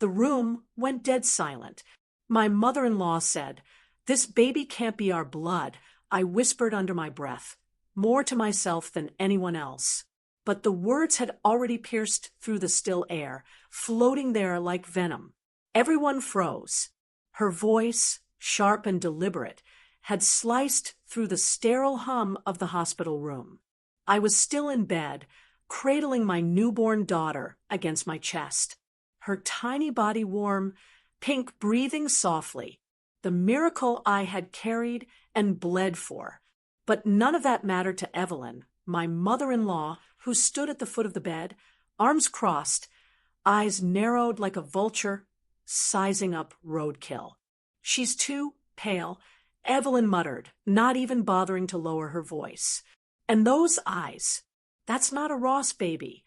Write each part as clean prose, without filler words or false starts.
The room went dead silent. My mother-in-law said, "This baby can't be our blood," I whispered under my breath, more to myself than anyone else. But the words had already pierced through the still air, floating there like venom. Everyone froze. Her voice, sharp and deliberate, had sliced through the sterile hum of the hospital room. I was still in bed, cradling my newborn daughter against my chest, her tiny body warm, Pink breathing softly, the miracle I had carried and bled for. But none of that mattered to Evelyn, my mother-in-law, who stood at the foot of the bed, arms crossed, eyes narrowed like a vulture, sizing up roadkill. "She's too pale," Evelyn muttered, not even bothering to lower her voice. "And those eyes, that's not a Ross baby."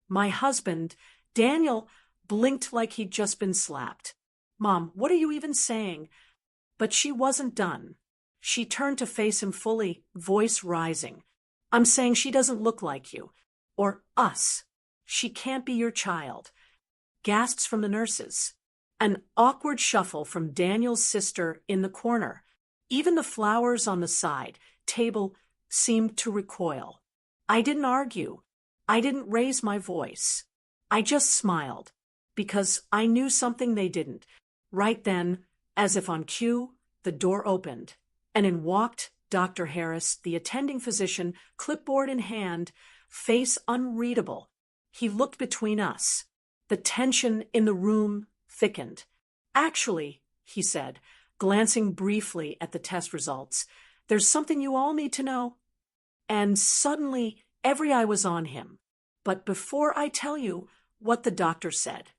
My husband, Daniel, blinked like he'd just been slapped. "Mom, what are you even saying?" But she wasn't done. She turned to face him fully, voice rising. "I'm saying she doesn't look like you. Or us. She can't be your child." Gasps from the nurses. An awkward shuffle from Daniel's sister in the corner. Even the flowers on the side table seemed to recoil. I didn't argue. I didn't raise my voice. I just smiled, because I knew something they didn't. Right then, as if on cue, the door opened, and in walked Dr. Harris, the attending physician, clipboard in hand, face unreadable. He looked between us. The tension in the room thickened. "Actually," he said, glancing briefly at the test results, "there's something you all need to know." And suddenly, every eye was on him. But before I tell you what the doctor said,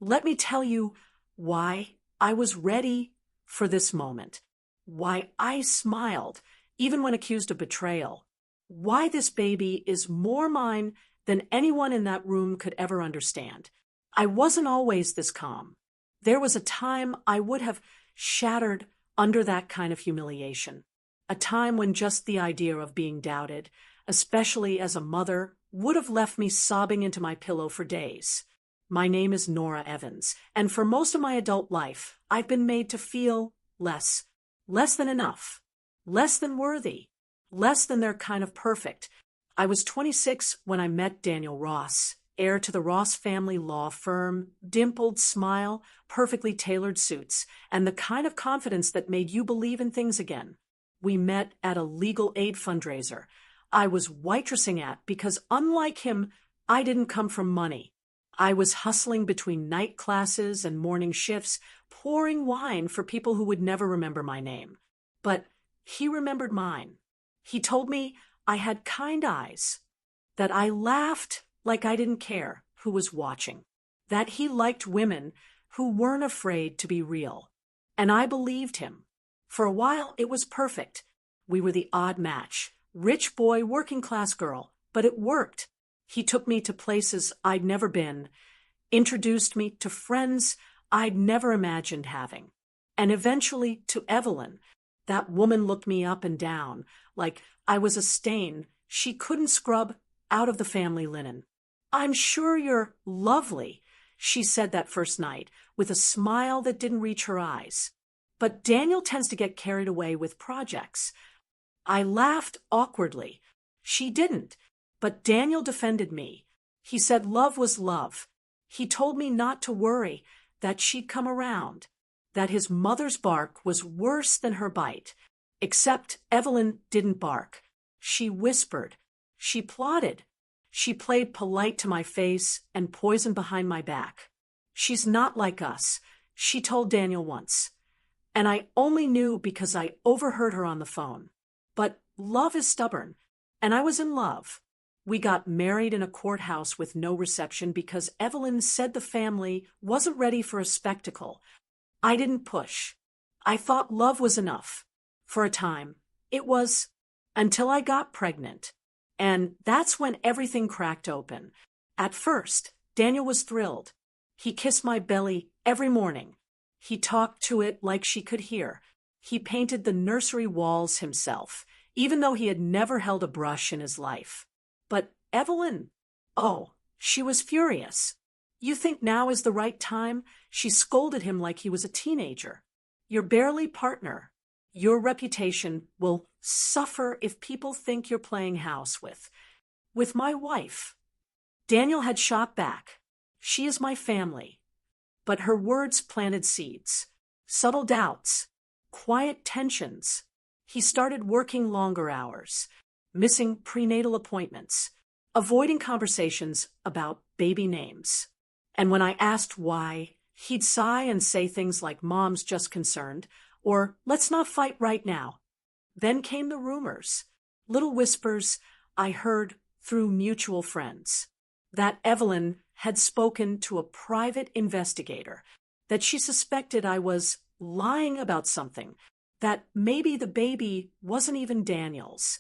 let me tell you why I was ready for this moment, why I smiled even when accused of betrayal, why this baby is more mine than anyone in that room could ever understand. I wasn't always this calm. There was a time I would have shattered under that kind of humiliation, a time when just the idea of being doubted, especially as a mother, would have left me sobbing into my pillow for days. My name is Nora Evans, and for most of my adult life, I've been made to feel less than enough, less than worthy, less than they're kind of perfect. I was 26 when I met Daniel Ross, heir to the Ross family law firm, dimpled smile, perfectly tailored suits, and the kind of confidence that made you believe in things again. We met at a legal aid fundraiser I was waitressing at because, unlike him, I didn't come from money. I was hustling between night classes and morning shifts, pouring wine for people who would never remember my name. But he remembered mine. He told me I had kind eyes, that I laughed like I didn't care who was watching, that he liked women who weren't afraid to be real. And I believed him. For a while, it was perfect. We were the odd match, rich boy, working class girl, but it worked. He took me to places I'd never been, introduced me to friends I'd never imagined having, and eventually to Evelyn. That woman looked me up and down, like I was a stain she couldn't scrub out of the family linen. "I'm sure you're lovely," she said that first night, with a smile that didn't reach her eyes. But Daniel tends to get carried away with projects. I laughed awkwardly. She didn't, but Daniel defended me. He said love was love. He told me not to worry, that she'd come around, that his mother's bark was worse than her bite. Except Evelyn didn't bark. She whispered. She plotted. She played polite to my face and poisoned behind my back. "She's not like us," she told Daniel once. And I only knew because I overheard her on the phone. But love is stubborn, and I was in love. We got married in a courthouse with no reception because Evelyn said the family wasn't ready for a spectacle. I didn't push. I thought love was enough. For a time, it was, until I got pregnant. And that's when everything cracked open. At first, Daniel was thrilled. He kissed my belly every morning. He talked to it like she could hear. He painted the nursery walls himself, even though he had never held a brush in his life. But Evelyn, oh, she was furious. You think now is the right time? She scolded him like he was a teenager. You're barely partner. Your reputation will suffer if people think you're playing house with my wife. Daniel had shot back. She is my family. But her words planted seeds, subtle doubts, quiet tensions. He started working longer hours, missing prenatal appointments, avoiding conversations about baby names. And when I asked why, he'd sigh and say things like, "Mom's just concerned," or "Let's not fight right now." Then came the rumors, little whispers I heard through mutual friends, that Evelyn had spoken to a private investigator, that she suspected I was lying about something, that maybe the baby wasn't even Daniel's.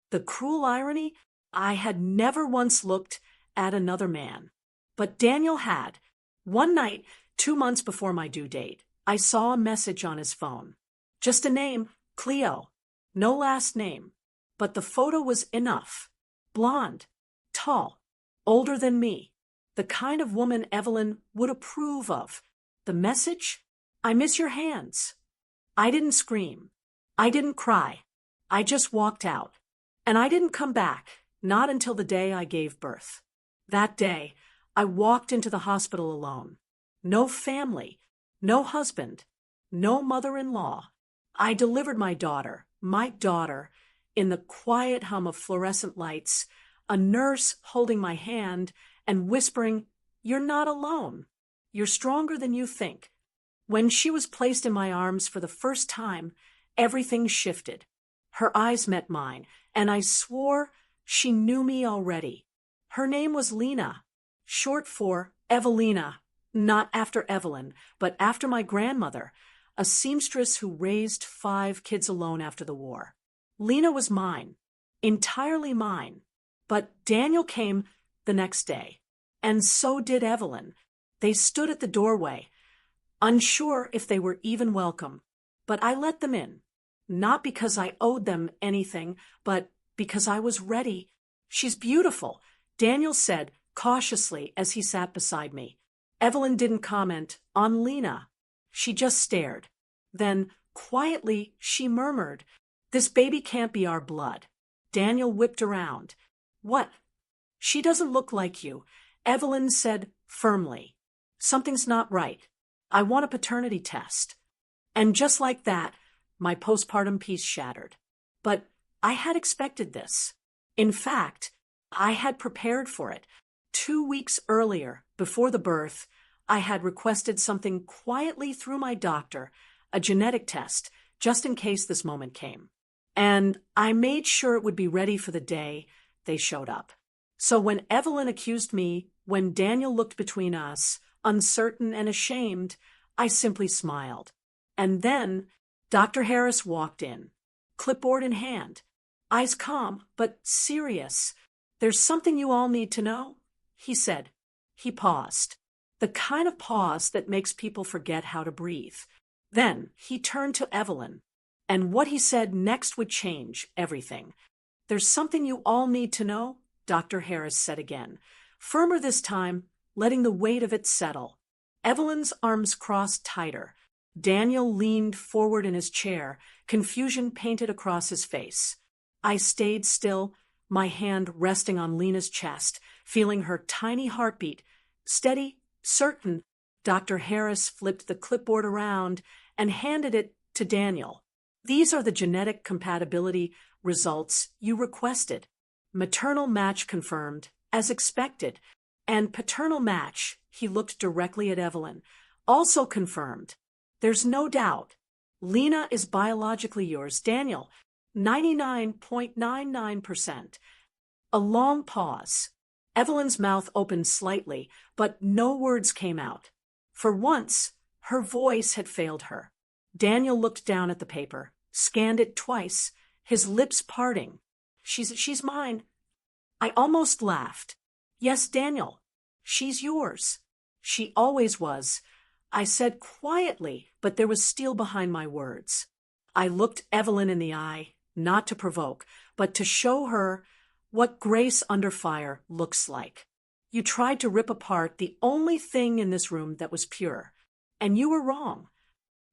The cruel irony, I had never once looked at another man. But Daniel had. One night, 2 months before my due date, I saw a message on his phone. Just a name, Cleo. No last name. But the photo was enough. Blonde, tall, older than me. The kind of woman Evelyn would approve of. The message? I miss your hands. I didn't scream. I didn't cry. I just walked out. And I didn't come back, not until the day I gave birth. That day, I walked into the hospital alone. No family, no husband, no mother-in-law. I delivered my daughter, in the quiet hum of fluorescent lights, a nurse holding my hand and whispering, "You're not alone. You're stronger than you think." When she was placed in my arms for the first time, everything shifted. Her eyes met mine, and I swore she knew me already. Her name was Lena, short for Evelina, not after Evelyn, but after my grandmother, a seamstress who raised 5 kids alone after the war. Lena was mine, entirely mine. But Daniel came the next day, and so did Evelyn. They stood at the doorway, unsure if they were even welcome. But I let them in, not because I owed them anything, but because I was ready. "She's beautiful," Daniel said cautiously as he sat beside me. Evelyn didn't comment on Lena. She just stared. Then, quietly, she murmured, "This baby can't be our blood." Daniel whipped around. "What?" "She doesn't look like you," Evelyn said firmly. "Something's not right. I want a paternity test." And just like that, my postpartum peace shattered. But I had expected this. In fact, I had prepared for it. 2 weeks earlier, before the birth, I had requested something quietly through my doctor, a genetic test, just in case this moment came. And I made sure it would be ready for the day they showed up. So when Evelyn accused me, when Daniel looked between us, uncertain and ashamed, I simply smiled. And then Dr. Harris walked in, clipboard in hand, eyes calm but serious. "There's something you all need to know," he said. He paused, the kind of pause that makes people forget how to breathe. Then he turned to Evelyn, and what he said next would change everything. "There's something you all need to know," Dr. Harris said again, firmer this time, letting the weight of it settle. Evelyn's arms crossed tighter. Daniel leaned forward in his chair, confusion painted across his face. I stayed still, my hand resting on Lena's chest, feeling her tiny heartbeat. Steady, certain, Dr. Harris flipped the clipboard around and handed it to Daniel. "These are the genetic compatibility results you requested. Maternal match confirmed, as expected, and paternal match," he looked directly at Evelyn, "also confirmed. There's no doubt. Lena is biologically yours, Daniel, 99.99%. A long pause. Evelyn's mouth opened slightly, but no words came out. For once, her voice had failed her. Daniel looked down at the paper, scanned it twice, his lips parting. She's mine." I almost laughed. "Yes, Daniel, she's yours. She always was," I said quietly, but there was steel behind my words. I looked Evelyn in the eye, not to provoke, but to show her what grace under fire looks like. You tried to rip apart the only thing in this room that was pure. And you were wrong.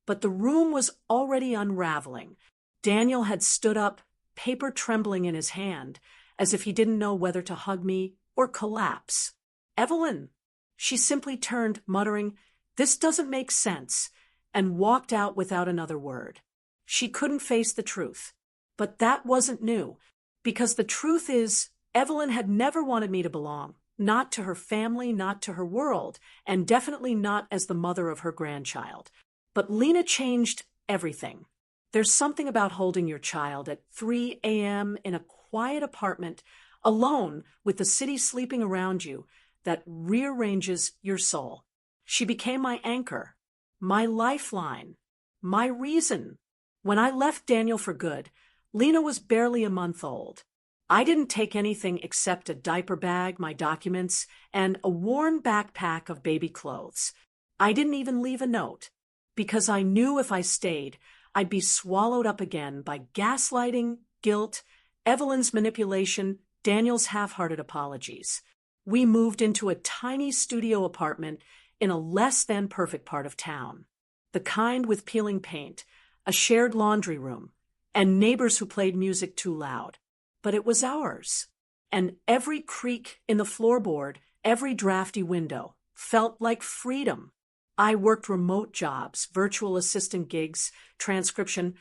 But the room was already unraveling. Daniel had stood up, paper trembling in his hand, as if he didn't know whether to hug me or collapse. Evelyn! She simply turned, muttering, "This doesn't make sense," and walked out without another word. She couldn't face the truth. But that wasn't new, because the truth is, Evelyn had never wanted me to belong, not to her family, not to her world, and definitely not as the mother of her grandchild. But Lena changed everything. There's something about holding your child at 3 a.m. in a quiet apartment, alone with the city sleeping around you, that rearranges your soul. She became my anchor, my lifeline, my reason. When I left Daniel for good, Lena was barely a month old. I didn't take anything except a diaper bag, my documents, and a worn backpack of baby clothes. I didn't even leave a note, because I knew if I stayed, I'd be swallowed up again by gaslighting, guilt, Evelyn's manipulation, Daniel's half-hearted apologies. We moved into a tiny studio apartment in a less-than-perfect part of town. The kind with peeling paint, a shared laundry room, and neighbors who played music too loud. But it was ours. And every creak in the floorboard, every drafty window, felt like freedom. I worked remote jobs, virtual assistant gigs, transcription,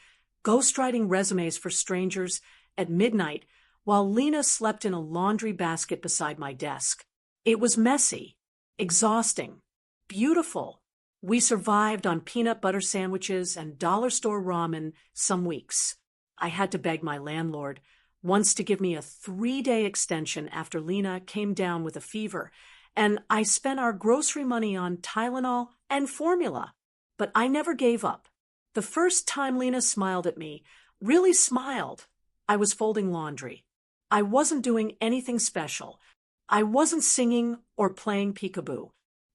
ghostwriting resumes for strangers at midnight, while Lena slept in a laundry basket beside my desk. It was messy, exhausting, beautiful. We survived on peanut butter sandwiches and dollar store ramen some weeks. I had to beg my landlord once to give me a 3-day extension after Lena came down with a fever, and I spent our grocery money on Tylenol and formula. But I never gave up. The first time Lena smiled at me, really smiled, I was folding laundry. I wasn't doing anything special. I wasn't singing or playing peekaboo.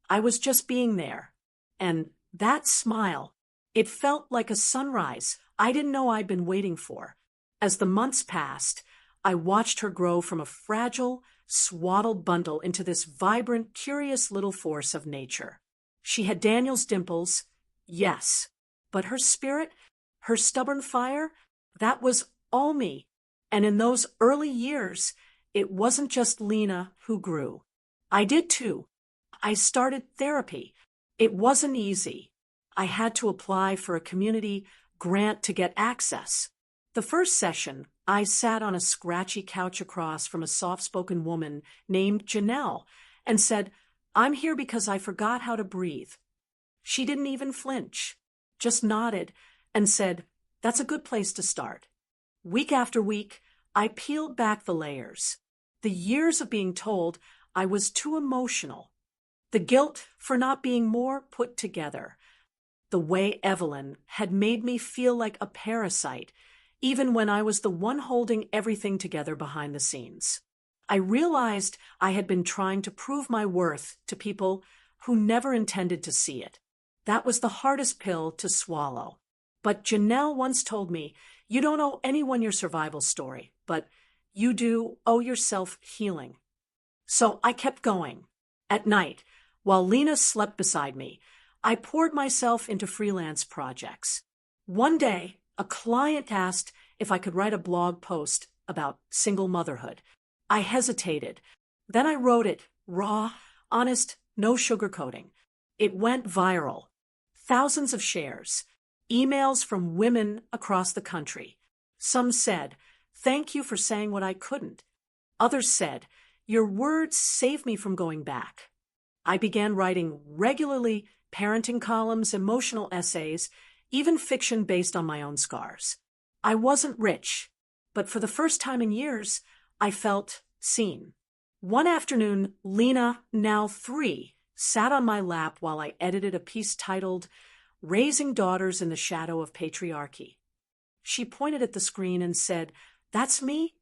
I was just being there. And that smile, it felt like a sunrise I didn't know I'd been waiting for. As the months passed, I watched her grow from a fragile, swaddled bundle into this vibrant, curious little force of nature. She had Daniel's dimples, yes, but her spirit, her stubborn fire, that was all me. And in those early years, it wasn't just Lena who grew. I did too. I started therapy. It wasn't easy. I had to apply for a community grant to get access. The first session, I sat on a scratchy couch across from a soft-spoken woman named Janelle and said, "I'm here because I forgot how to breathe." She didn't even flinch, just nodded and said, "That's a good place to start." Week after week, I peeled back the layers. The years of being told I was too emotional. The guilt for not being more put together. The way Evelyn had made me feel like a parasite, even when I was the one holding everything together behind the scenes. I realized I had been trying to prove my worth to people who never intended to see it. That was the hardest pill to swallow. But Janelle once told me, "You don't owe anyone your survival story, but you do owe yourself healing." So I kept going. At night, while Lena slept beside me, I poured myself into freelance projects. One day, a client asked if I could write a blog post about single motherhood. I hesitated. Then I wrote it, raw, honest, no sugarcoating. It went viral. Thousands of shares. Emails from women across the country. Some said, "Thank you for saying what I couldn't." Others said, "Your words saved me from going back." I began writing regularly, parenting columns, emotional essays, even fiction based on my own scars. I wasn't rich, but for the first time in years, I felt seen. One afternoon, Lena, now 3, sat on my lap while I edited a piece titled, "Raising Daughters in the Shadow of Patriarchy." She pointed at the screen and said, "That's me?"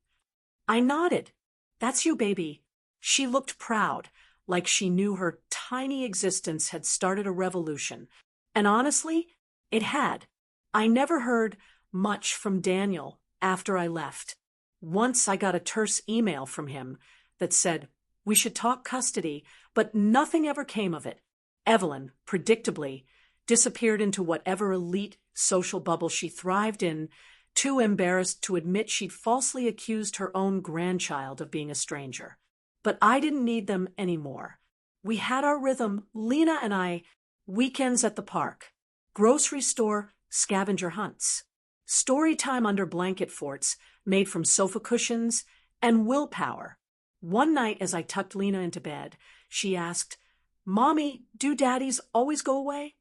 I nodded. "That's you, baby." She looked proud, like she knew her tiny existence had started a revolution. And honestly, it had. I never heard much from Daniel after I left. Once I got a terse email from him that said, We should talk custody, but nothing ever came of it. Evelyn, predictably, disappeared into whatever elite social bubble she thrived in, too embarrassed to admit she'd falsely accused her own grandchild of being a stranger. But I didn't need them anymore. We had our rhythm, Lena and I, weekends at the park, grocery store, scavenger hunts, story time under blanket forts made from sofa cushions, and willpower. One night as I tucked Lena into bed, she asked, "Mommy, do daddies always go away?"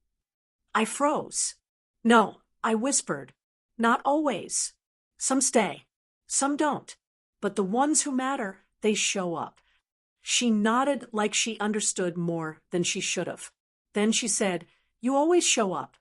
I froze. "No," I whispered. "Not always. Some stay, some don't. But the ones who matter, they show up." She nodded like she understood more than she should have. Then she said, "You always show up."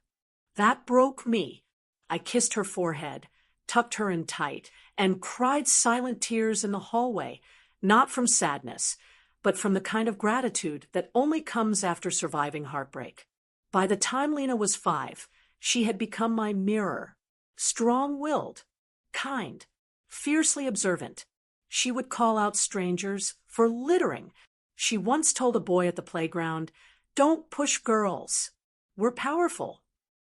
That broke me. I kissed her forehead, tucked her in tight, and cried silent tears in the hallway, not from sadness, but from the kind of gratitude that only comes after surviving heartbreak. By the time Lena was 5, she had become my mirror. Strong-willed, kind, fiercely observant. She would call out strangers for littering. She once told a boy at the playground, "Don't push girls. We're powerful."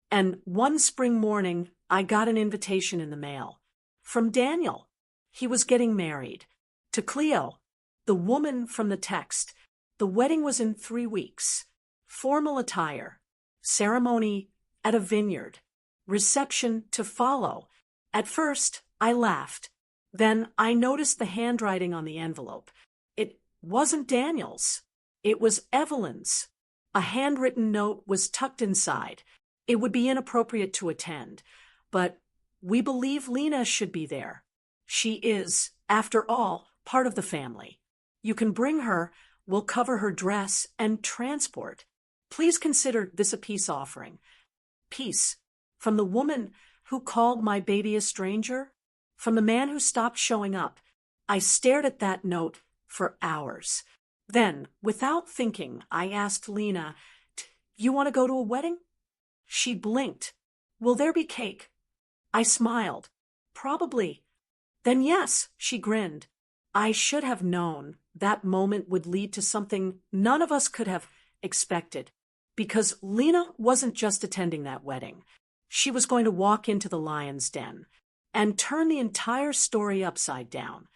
And one spring morning, I got an invitation in the mail. From Daniel. He was getting married. To Cleo, the woman from the text. The wedding was in 3 weeks. Formal attire. Ceremony at a vineyard. Reception to follow. At first, I laughed. Then I noticed the handwriting on the envelope. It wasn't Daniel's. It was Evelyn's. A handwritten note was tucked inside. It would be inappropriate to attend, but we believe Lena should be there. She is, after all, part of the family. You can bring her. We'll cover her dress and transport. Please consider this a peace offering. Peace. From the woman who called my baby a stranger? From the man who stopped showing up? I stared at that note for hours. Then, without thinking, I asked Lena, "You want to go to a wedding?" She blinked. "Will there be cake?" I smiled. "Probably." "Then yes," she grinned. I should have known that moment would lead to something none of us could have expected, because Lena wasn't just attending that wedding. She was going to walk into the lion's den and turn the entire story upside down.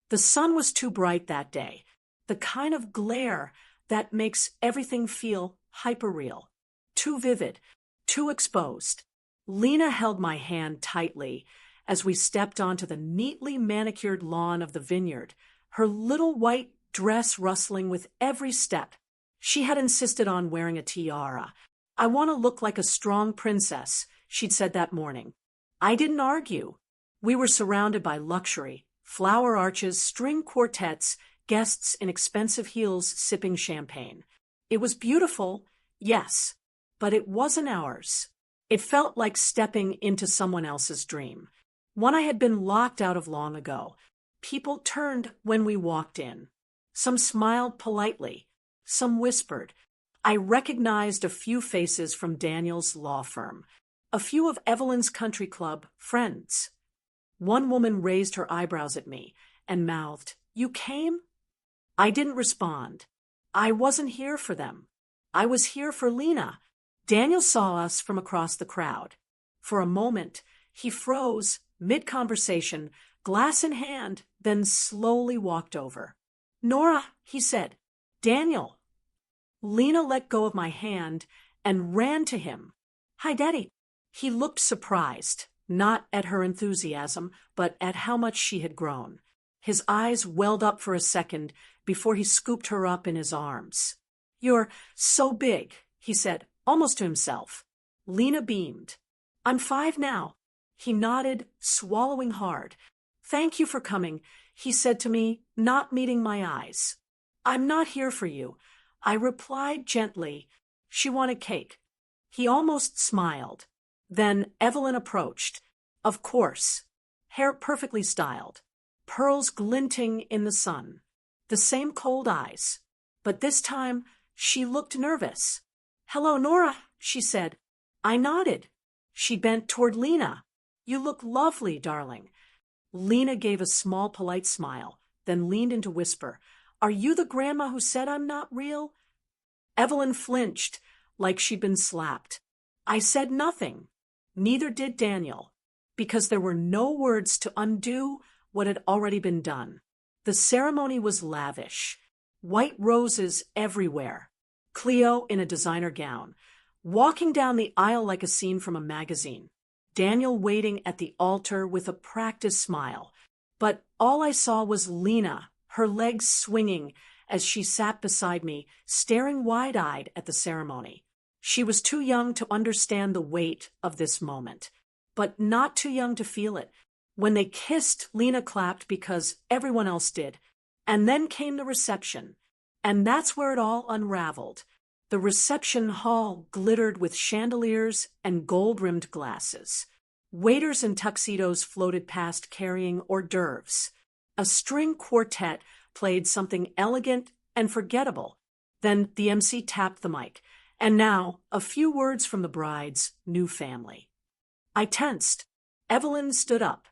The sun was too bright that day, the kind of glare that makes everything feel hyperreal, too vivid, too exposed. Lena held my hand tightly as we stepped onto the neatly manicured lawn of the vineyard, her little white dress rustling with every step. She had insisted on wearing a tiara. "I want to look like a strong princess," she'd said that morning. I didn't argue. We were surrounded by luxury, flower arches, string quartets, guests in expensive heels sipping champagne. It was beautiful, yes, but it wasn't ours. It felt like stepping into someone else's dream, one I had been locked out of long ago. People turned when we walked in. Some smiled politely. Some whispered. I recognized a few faces from Daniel's law firm, a few of Evelyn's country club friends. One woman raised her eyebrows at me and mouthed, "You came?" I didn't respond. I wasn't here for them. I was here for Lena. Daniel saw us from across the crowd. For a moment, he froze, mid-conversation, glass in hand, then slowly walked over. "Nora," he said. "Daniel." Lena let go of my hand and ran to him. "Hi, Daddy." He looked surprised, not at her enthusiasm, but at how much she had grown. His eyes welled up for a second before he scooped her up in his arms. "You're so big," he said, almost to himself. Lena beamed. "I'm 5 now." He nodded, swallowing hard. "Thank you for coming," he said to me, not meeting my eyes. "I'm not here for you," I replied gently. She wanted cake. He almost smiled. Then Evelyn approached. Of course. Hair perfectly styled. Pearls glinting in the sun. The same cold eyes. But this time, she looked nervous. "Hello, Nora," she said. I nodded. She bent toward Lena. "You look lovely, darling." Lena gave a small, polite smile, then leaned in to whisper, Are you the grandma who said I'm not real? Evelyn flinched, like she'd been slapped. I said nothing. Neither did Daniel, because there were no words to undo what had already been done. The ceremony was lavish. White roses everywhere. Cleo in a designer gown, walking down the aisle like a scene from a magazine. Daniel waiting at the altar with a practiced smile. But all I saw was Lena, her legs swinging as she sat beside me, staring wide-eyed at the ceremony. She was too young to understand the weight of this moment, but not too young to feel it. When they kissed, Lena clapped because everyone else did. And then came the reception. And that's where it all unraveled. The reception hall glittered with chandeliers and gold-rimmed glasses. Waiters in tuxedos floated past carrying hors d'oeuvres. A string quartet played something elegant and forgettable. Then the MC tapped the mic. And now, a few words from the bride's new family. I tensed. Evelyn stood up.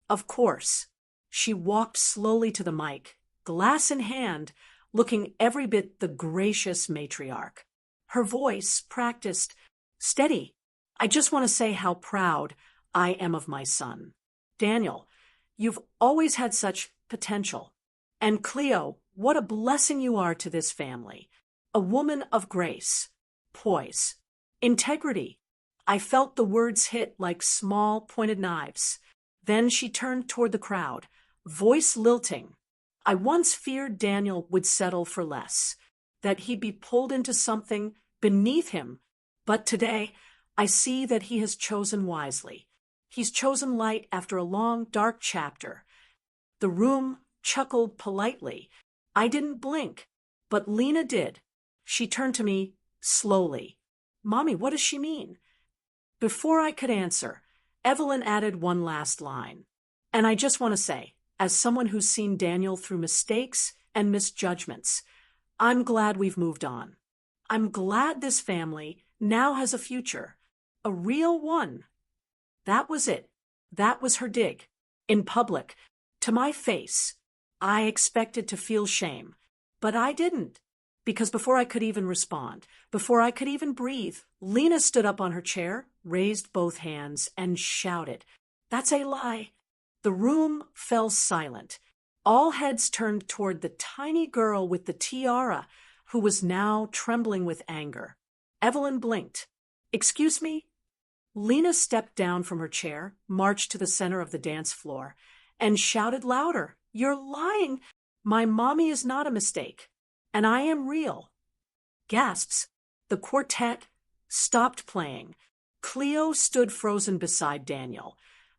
Of course. She walked slowly to the mic, glass in hand, looking every bit the gracious matriarch. Her voice, practiced, steady. I just want to say how proud I am of my son. Daniel, you've always had such potential. And Cleo, what a blessing you are to this family. A woman of grace, poise, integrity. I felt the words hit like small, pointed knives. Then she turned toward the crowd, voice lilting. I once feared Daniel would settle for less, that he'd be pulled into something beneath him. But today, I see that he has chosen wisely. He's chosen light after a long, dark chapter. The room chuckled politely. I didn't blink, but Lena did. She turned to me slowly. Mommy, what does she mean? Before I could answer, Evelyn added one last line. And I just want to say, as someone who's seen Daniel through mistakes and misjudgments, I'm glad we've moved on. I'm glad this family now has a future, a real one. That was it. That was her dig. In public, to my face. I expected to feel shame, but I didn't. Because before I could even respond, before I could even breathe, Lena stood up on her chair, raised both hands, and shouted, "That's a lie." The room fell silent. All heads turned toward the tiny girl with the tiara, who was now trembling with anger. Evelyn blinked. "Excuse me?" Lena stepped down from her chair, marched to the center of the dance floor, and shouted louder, "You're lying! My mommy is not a mistake. And I am real." Gasps. The quartet stopped playing. Cleo stood frozen beside Daniel,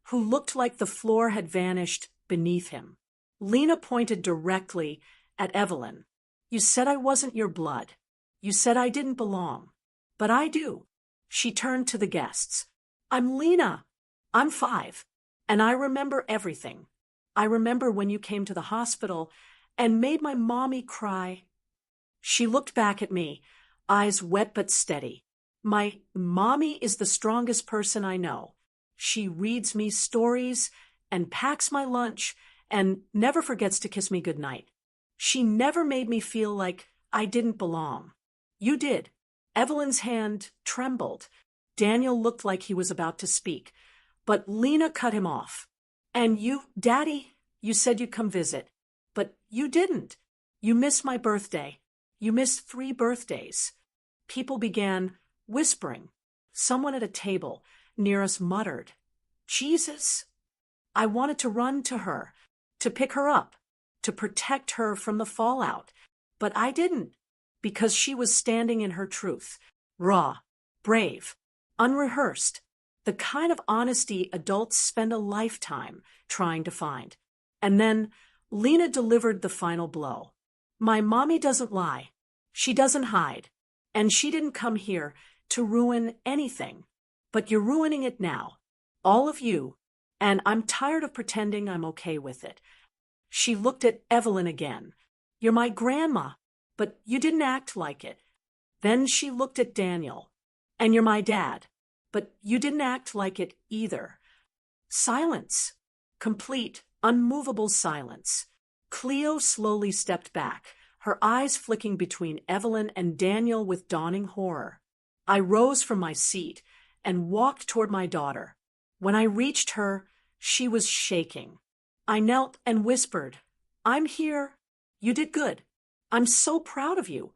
who looked like the floor had vanished beneath him. Lena pointed directly at Evelyn. "You said I wasn't your blood. You said I didn't belong. But I do." She turned to the guests. "I'm Lena. I'm 5. And I remember everything. I remember when you came to the hospital and made my mommy cry." She looked back at me, eyes wet but steady. "My mommy is the strongest person I know. She reads me stories and packs my lunch and never forgets to kiss me goodnight. She never made me feel like I didn't belong. You did." Evelyn's hand trembled. Daniel looked like he was about to speak, but Lena cut him off. "And you, Daddy, you said you'd come visit, but you didn't. You missed my birthday. You missed 3 birthdays." People began whispering. Someone at a table near us muttered, "Jesus." I wanted to run to her, to pick her up, to protect her from the fallout, but I didn't, because she was standing in her truth, raw, brave, unrehearsed, the kind of honesty adults spend a lifetime trying to find. And then Lena delivered the final blow. "My mommy doesn't lie. She doesn't hide. And she didn't come here to ruin anything. But you're ruining it now. All of you. And I'm tired of pretending I'm okay with it." She looked at Evelyn again. "You're my grandma, but you didn't act like it." Then she looked at Daniel. "And you're my dad, but you didn't act like it either." Silence. Complete, unmovable silence. Cleo slowly stepped back, her eyes flicking between Evelyn and Daniel with dawning horror. I rose from my seat and walked toward my daughter. When I reached her, she was shaking. I knelt and whispered, "I'm here. You did good. I'm so proud of you."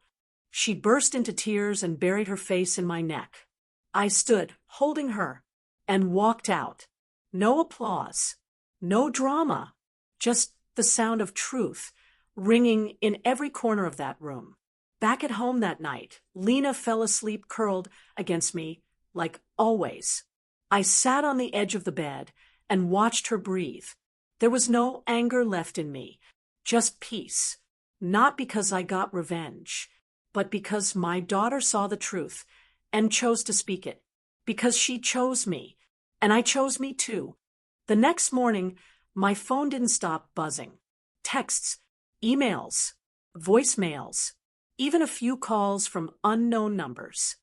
She burst into tears and buried her face in my neck. I stood, holding her, and walked out. No applause, no drama, just the sound of truth ringing in every corner of that room. Back at home that night, Lena fell asleep curled against me, like always. I sat on the edge of the bed and watched her breathe. There was no anger left in me, just peace. Not because I got revenge, but because my daughter saw the truth and chose to speak it. Because she chose me, and I chose me too. The next morning, my phone didn't stop buzzing. Texts, emails, voicemails, even a few calls from unknown numbers.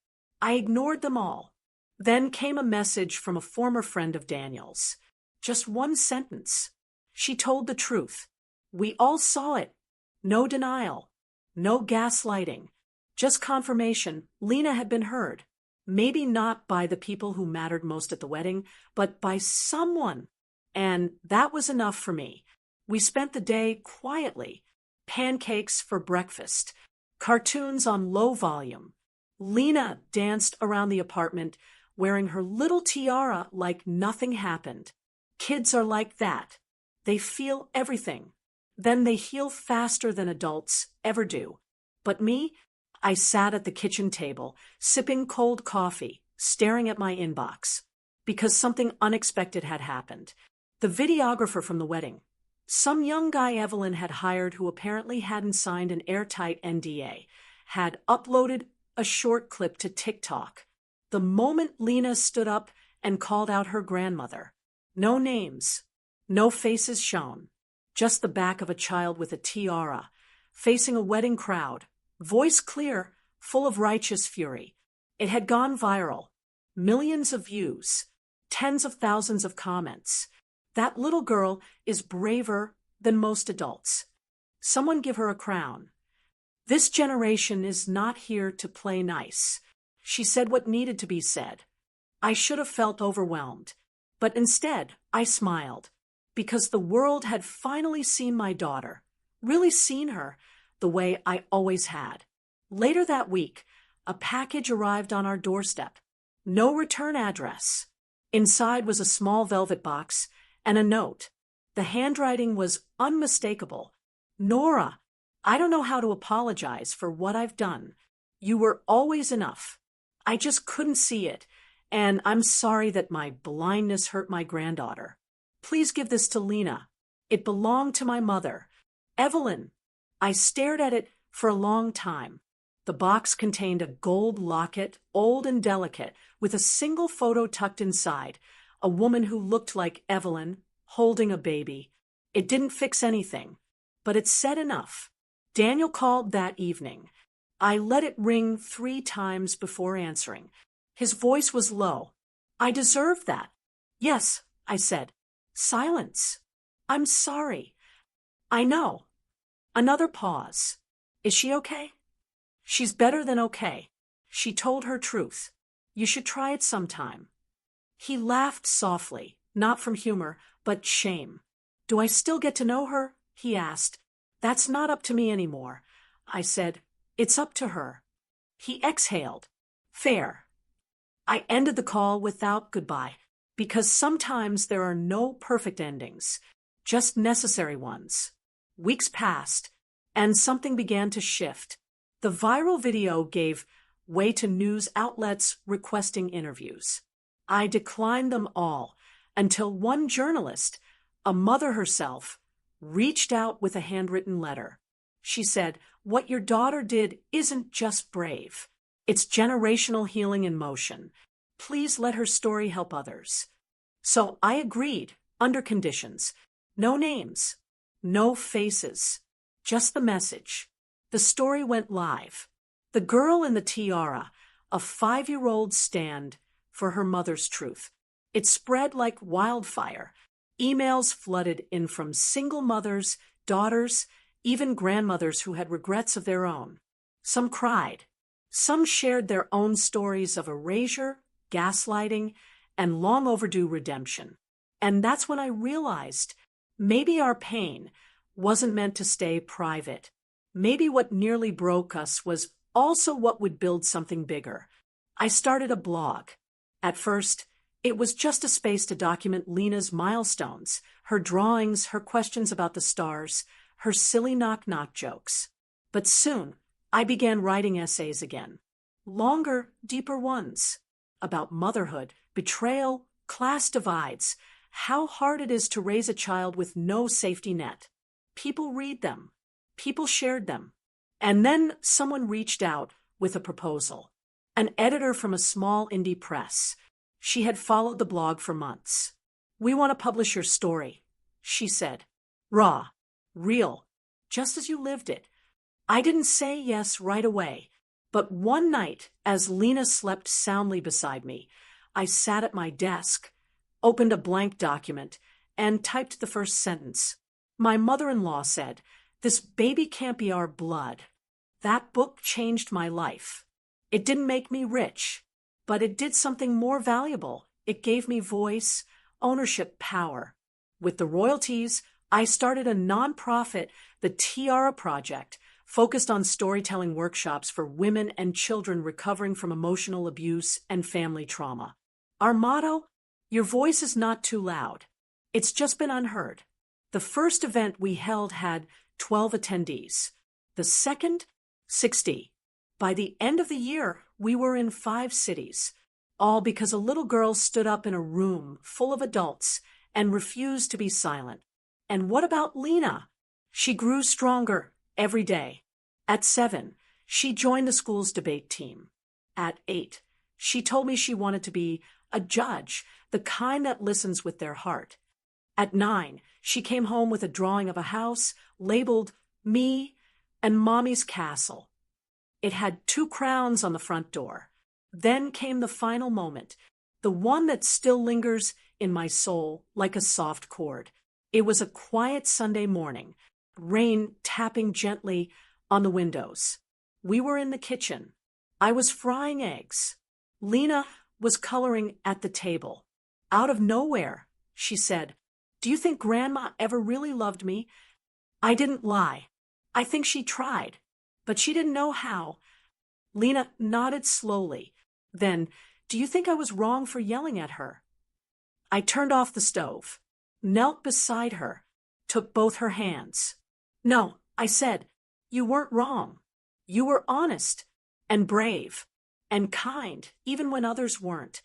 I ignored them all. Then came a message from a former friend of Daniel's. Just one sentence. She told the truth. We all saw it. No denial. No gaslighting. Just confirmation Lena had been heard. Maybe not by the people who mattered most at the wedding, but by someone. And that was enough for me. We spent the day quietly. Pancakes for breakfast. Cartoons on low volume. Lena danced around the apartment wearing her little tiara like nothing happened. Kids are like that. They feel everything. Then they heal faster than adults ever do. But me, I sat at the kitchen table, sipping cold coffee, staring at my inbox, because something unexpected had happened. The videographer from the wedding, some young guy Evelyn had hired who apparently hadn't signed an airtight NDA, had uploaded a short clip to TikTok. The moment Lena stood up and called out her grandmother. No names, no faces shown, just the back of a child with a tiara, facing a wedding crowd. Voice clear, full of righteous fury. It had gone viral. Millions of views. Tens of thousands of comments. That little girl is braver than most adults. Someone give her a crown. This generation is not here to play nice. She said what needed to be said. I should have felt overwhelmed. But instead, I smiled. Because the world had finally seen my daughter. Really seen her. The way I always had. Later that week, a package arrived on our doorstep. No return address. Inside was a small velvet box and a note. The handwriting was unmistakable. Nora, I don't know how to apologize for what I've done. You were always enough. I just couldn't see it, and I'm sorry that my blindness hurt my granddaughter. Please give this to Lena. It belonged to my mother. Evelyn. I stared at it for a long time. The box contained a gold locket, old and delicate, with a single photo tucked inside, a woman who looked like Evelyn, holding a baby. It didn't fix anything, but it said enough. Daniel called that evening. I let it ring 3 times before answering. His voice was low. I deserved that. Yes, I said. Silence. I'm sorry. I know. Another pause. Is she okay? She's better than okay. She told her truth. You should try it sometime. He laughed softly, not from humor, but shame. Do I still get to know her? He asked. That's not up to me anymore. I said, it's up to her. He exhaled. Fair. I ended the call without goodbye, because sometimes there are no perfect endings, just necessary ones. Weeks passed, and something began to shift. The viral video gave way to news outlets requesting interviews. I declined them all until one journalist, a mother herself, reached out with a handwritten letter. She said, what your daughter did isn't just brave. It's generational healing in motion. Please let her story help others. So I agreed, under conditions. No names. No faces, just the message. The story went live. The girl in the tiara, a 5-year-old stand for her mother's truth. It spread like wildfire. Emails flooded in from single mothers, daughters, even grandmothers who had regrets of their own. Some cried. Some shared their own stories of erasure, gaslighting, and long overdue redemption. And that's when I realized maybe our pain wasn't meant to stay private. Maybe what nearly broke us was also what would build something bigger. I started a blog. At first, it was just a space to document Lena's milestones, her drawings, her questions about the stars, her silly knock-knock jokes. But soon, I began writing essays again. Longer, deeper ones. About motherhood, betrayal, class divides, how hard it is to raise a child with no safety net. People read them. People shared them. And then someone reached out with a proposal. An editor from a small indie press. She had followed the blog for months. "We want to publish your story," she said. "Raw, real, just as you lived it." I didn't say yes right away, but one night, as Lena slept soundly beside me, I sat at my desk, opened a blank document, and typed the first sentence. My mother-in-law said, "This baby can't be our blood." That book changed my life. It didn't make me rich, but it did something more valuable. It gave me voice, ownership, power. With the royalties, I started a nonprofit, the Tiara Project, focused on storytelling workshops for women and children recovering from emotional abuse and family trauma. Our motto: your voice is not too loud. It's just been unheard. The first event we held had 12 attendees. The second, 60. By the end of the year, we were in 5 cities, all because a little girl stood up in a room full of adults and refused to be silent. And what about Lena? She grew stronger every day. At 7, she joined the school's debate team. At 8, she told me she wanted to be a judge, the kind that listens with their heart. At 9, she came home with a drawing of a house labeled "Me and Mommy's Castle." It had 2 crowns on the front door. Then came the final moment, the one that still lingers in my soul like a soft chord. It was a quiet Sunday morning, rain tapping gently on the windows. We were in the kitchen. I was frying eggs. Lena was coloring at the table. Out of nowhere, she said, "Do you think Grandma ever really loved me?" I didn't lie. I think she tried, but she didn't know how. Lena nodded slowly. Then, "Do you think I was wrong for yelling at her?" I turned off the stove, knelt beside her, took both her hands. "No," I said, "you weren't wrong. You were honest and brave and kind, even when others weren't."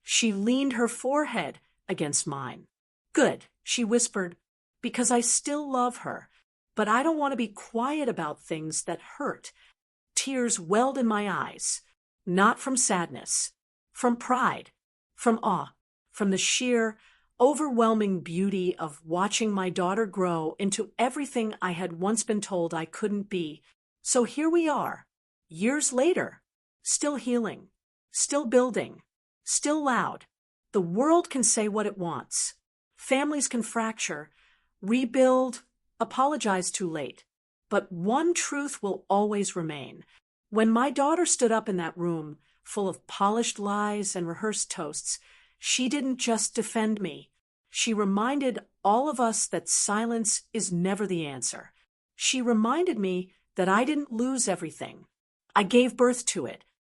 She leaned her forehead against mine. "Good," she whispered, "because I still love her, but I don't want to be quiet about things that hurt." Tears welled in my eyes, not from sadness, from pride, from awe, from the sheer, overwhelming beauty of watching my daughter grow into everything I had once been told I couldn't be. So here we are, years later, still healing, still building, still loud. The world can say what it wants. Families can fracture, rebuild, apologize too late. But one truth will always remain. When my daughter stood up in that room, full of polished lies and rehearsed toasts, she didn't just defend me. She reminded all of us that silence is never the answer. She reminded me that I didn't lose everything. I gave birth to it,